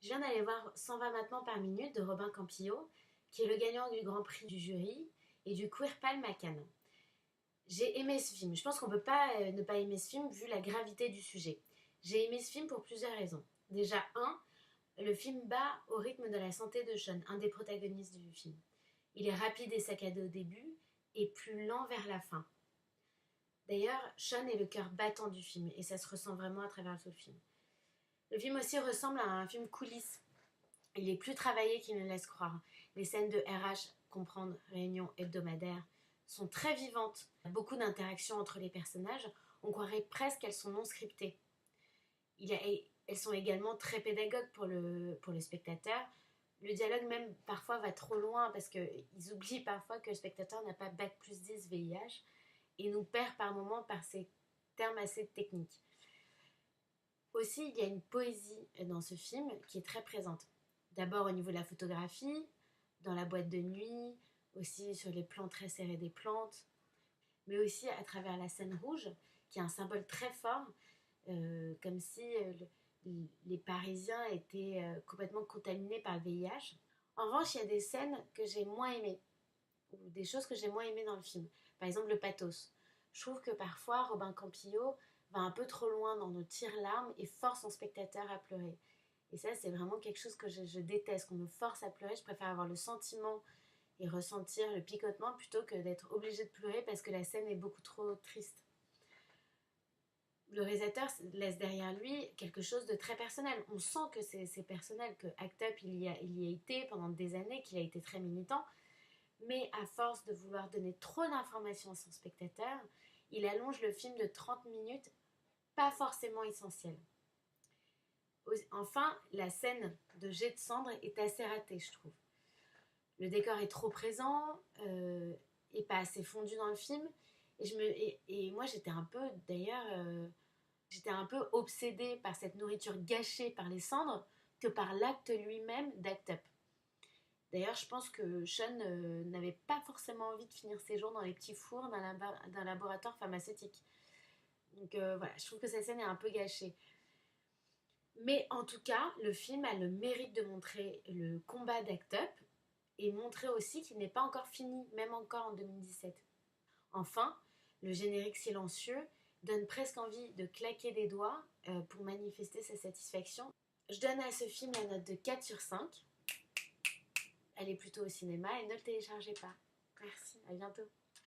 Je viens d'aller voir 120 battements par minute de Robin Campillo, qui est le gagnant du Grand Prix du jury et du Queer Palm à Cannes. J'ai aimé ce film. Je pense qu'on ne peut pas ne pas aimer ce film vu la gravité du sujet. J'ai aimé ce film pour plusieurs raisons. Déjà, le film bat au rythme de la santé de Sean, un des protagonistes du film. Il est rapide et saccadé au début et plus lent vers la fin. D'ailleurs, Sean est le cœur battant du film et ça se ressent vraiment à travers tout le film. Le film aussi ressemble à un film coulisses. Il est plus travaillé qu'il ne laisse croire. Les scènes de RH, comprendre réunion hebdomadaire, sont très vivantes. Il y a beaucoup d'interactions entre les personnages. On croirait presque qu'elles sont non scriptées. Elles sont également très pédagogues pour le spectateur. Le dialogue même parfois va trop loin parce qu'ils oublient parfois que le spectateur n'a pas bac+10 VIH et nous perd par moments par ces termes assez techniques. Aussi, il y a une poésie dans ce film qui est très présente. D'abord au niveau de la photographie, dans la boîte de nuit, aussi sur les plans très serrés des plantes, mais aussi à travers la scène rouge, qui est un symbole très fort, comme si les Parisiens étaient complètement contaminés par le VIH. En revanche, il y a des scènes que j'ai moins aimées, ou des choses que j'ai moins aimées dans le film. Par exemple, le pathos. Je trouve que parfois, Robin Campillo va un peu trop loin dans nos tire-larmes et force son spectateur à pleurer. Et ça, c'est vraiment quelque chose que je déteste, qu'on me force à pleurer. Je préfère avoir le sentiment et ressentir le picotement plutôt que d'être obligée de pleurer parce que la scène est beaucoup trop triste. Le réalisateur laisse derrière lui quelque chose de très personnel. On sent que c'est personnel, que Act Up, il y a été pendant des années, qu'il a été très militant. Mais à force de vouloir donner trop d'informations à son spectateur, il allonge le film de 30 minutes, pas forcément essentielles. Enfin, la scène de jet de cendre est assez ratée, je trouve. Le décor est trop présent et pas assez fondu dans le film. Et moi, j'étais un peu, d'ailleurs, j'étais un peu obsédée par cette nourriture gâchée par les cendres que par l'acte lui-même d'Act Up. D'ailleurs, je pense que Sean n'avait pas forcément envie de finir ses jours dans les petits fours d'un laboratoire pharmaceutique. Donc voilà, je trouve que cette scène est un peu gâchée. Mais en tout cas, le film a le mérite de montrer le combat d'Act Up et montrer aussi qu'il n'est pas encore fini, même encore en 2017. Enfin, le générique silencieux donne presque envie de claquer des doigts pour manifester sa satisfaction. Je donne à ce film la note de 4 sur 5. Elle est plutôt au cinéma et ne le téléchargez pas. Merci, à bientôt.